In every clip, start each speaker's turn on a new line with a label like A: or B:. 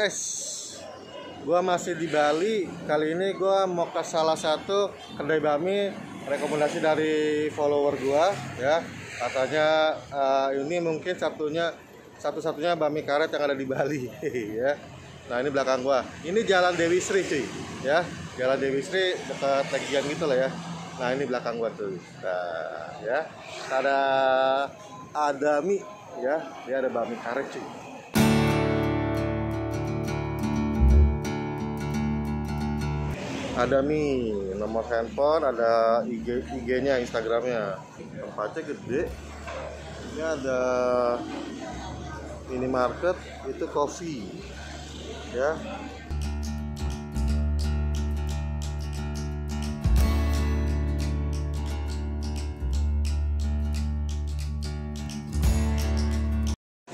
A: guys, gua masih di Bali. Kali ini gua mau ke salah satu kedai bami rekomendasi dari follower gua ya. Katanya ini mungkin satu-satunya bami karet yang ada di Bali ya. Nah, ini belakang gua. Ini Jalan Dewi Sri cuy ya. Jalan Dewi Sri dekat Legian gitu lah ya. Nah, ini belakang gua tuh. Nah, ya. Ada mie ya. Dia ada bami karet cuy. Ada mie, nomor handphone, ada IG-nya, Instagramnya. Tempatnya gede. Ini ada minimarket, itu coffee ya.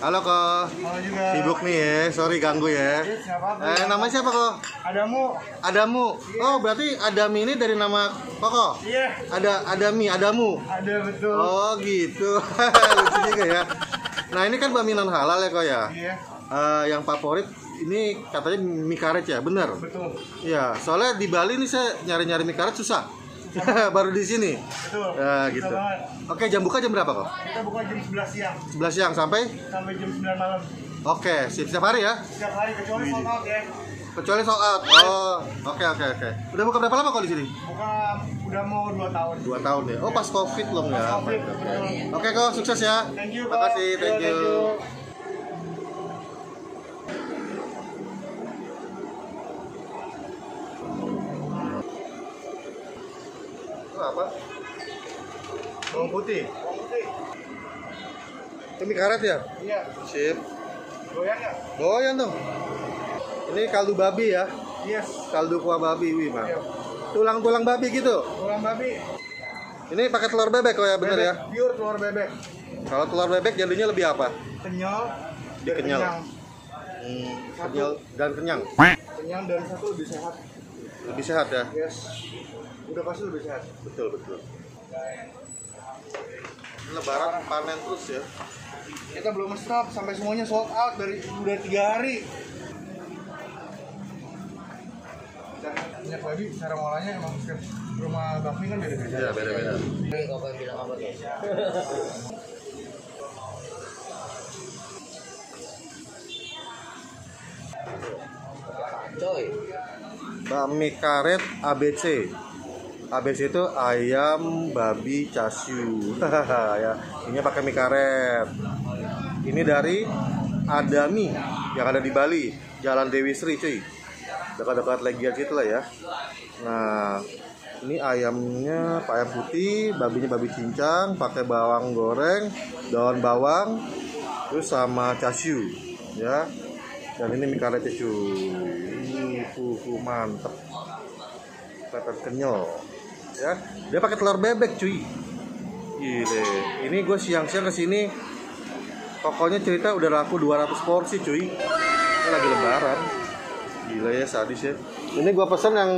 A: Halo Ko.
B: Halo juga.
A: Sibuk nih ya, sorry ganggu ya. Namanya siapa Ko? Adamu. Oh, berarti Adami ini dari nama Koko?
B: Iya.
A: Adamu.
B: Ada, betul.
A: Oh gitu. Lucu juga ya. Nah, ini kan bami non halal ya Ko ya?
B: Iya.
A: Yang favorit ini katanya mie karet ya, bener?
B: Betul.
A: Iya, soalnya di Bali nih saya nyari-nyari mie karet susah. Baru di sini.
B: Betul.
A: Nah, gitu. Oke, jam buka jam berapa kok?
B: Kita buka jam 11 siang.
A: 11 siang sampai
B: jam 9 malam.
A: Oke, setiap hari ya?
B: Setiap hari kecuali sold out ya.
A: Kecuali sold out. Oh, oke. Udah buka berapa lama kok di sini?
B: Buka udah mau 2 tahun.
A: 2 tahun ya. Oh, pas Covid loh ya.
B: Covid, betul.
A: Oke kok, sukses ya.
B: Thank you, Kok.
A: Makasih, thank you. Apa? Bawang putih. Ini mie karet ya?
B: Iya.
A: Sip.
B: Goyang nggak?
A: Goyang dong. Ini kaldu babi ya?
B: Yes.
A: Kaldu kuah babi, wih mah.
B: Iya.
A: Tulang-tulang babi gitu.
B: Tulang babi.
A: Ini pakai telur bebek kok ya, bener
B: Bebek,
A: ya?
B: pure telur bebek.
A: Kalau telur bebek jadinya lebih apa?
B: Kenyal.
A: Dikenyal.
B: Kenyang.
A: Kenyal dan kenyang.
B: Kenyang dan satu lebih sehat.
A: Lebih sehat ya?
B: Yes. Udah pasti lebih sehat.
A: Betul. Lebaran panen terus ya.
B: Kita belum stop sampai semuanya sold out dari udah 3 hari. Dan minyak babi cara ngolahnya emang setiap rumah bakmi kan beda-beda.
A: Iya, beda-beda.
C: Ini kok bilang apa guys? Coy.
A: Bami karet ABC. ABC itu ayam, babi, chashu. Ya, ini pakai mie karet. Ini dari Adami yang ada di Bali, Jalan Dewi Sri cuy. Dekat-dekat Legian gitu lah ya. Nah, ini ayamnya ayam putih, babinya babi cincang, pakai bawang goreng, daun bawang, terus sama chashu ya. Dan ini mie karetnya cuy. Mantep. Pepet kenyal. Ya, dia pakai telur bebek cuy. Gile. Ini gue siang-siang kesini, pokoknya cerita udah laku 200 porsi cuy. Ini lagi lebaran. Gila ya, sadis ya. Ini gue pesen yang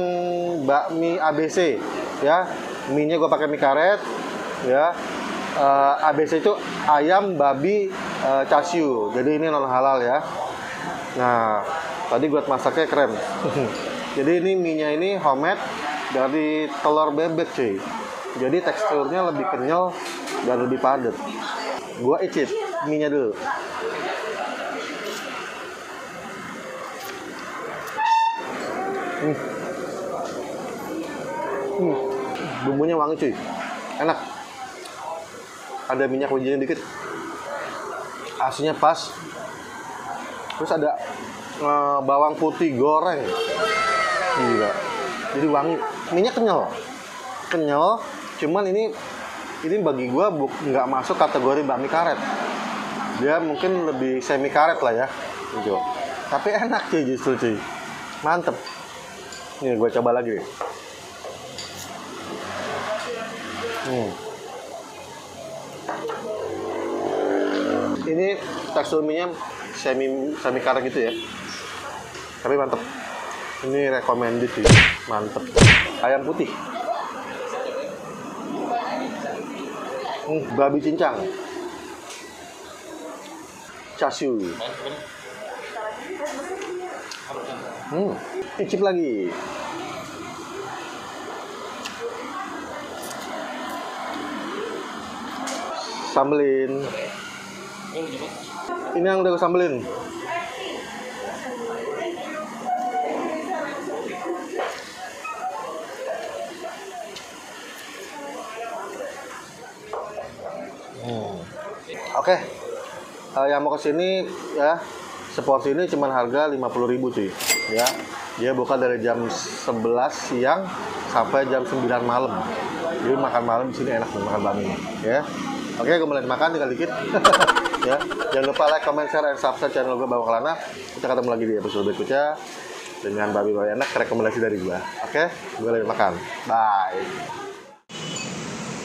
A: bakmi ABC ya. Mie-nya gue pakai mie karet ya. ABC itu ayam, babi, chashu. Jadi ini non halal ya. Nah, tadi gue masaknya keren. Jadi ini mie-nya ini homemade dari telur bebek cuy. Jadi teksturnya lebih kenyal dan lebih padat. Gua icip mie-nya dulu. Bumbunya wangi cuy. Enak. Ada minyak wijennya dikit. Asinnya pas. Terus ada bawang putih goreng. Gila. Jadi wangi. Minyak kenyal, cuman ini bagi gua nggak masuk kategori bakmi karet. Dia mungkin lebih semi karet lah ya, gitu. Tapi enak cuy justru cuy, mantep. Nih gua coba lagi. Ini tekstur mie-nya semi karet gitu ya, tapi mantep. Ini recommended sih, mantep. Ayam putih, babi cincang, chashu, Icip lagi. Sambelin. Ini yang udah gue sambelin. Oke. Yang mau kesini ya, seporsi ini cuma harga 50.000 cuy. Ya, dia buka dari jam 11 siang sampai jam 9 malam. Jadi makan malam di sini enak banget makan bakmi ya. Oke, gue mulai makan tinggal dikit. Ya, jangan lupa like, comment, share, dan subscribe channel gue Bawang Kelana. Kita ketemu lagi di episode berikutnya dengan babi-babi enak rekomendasi dari gue. Oke, gue lagi makan. Bye.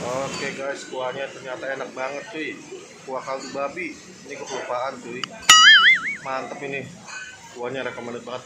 A: Oke guys, kuahnya ternyata enak banget cuy. Kuah kaldu babi. Ini kelupaan cuy. Mantep ini. Kuahnya rekomendasi banget.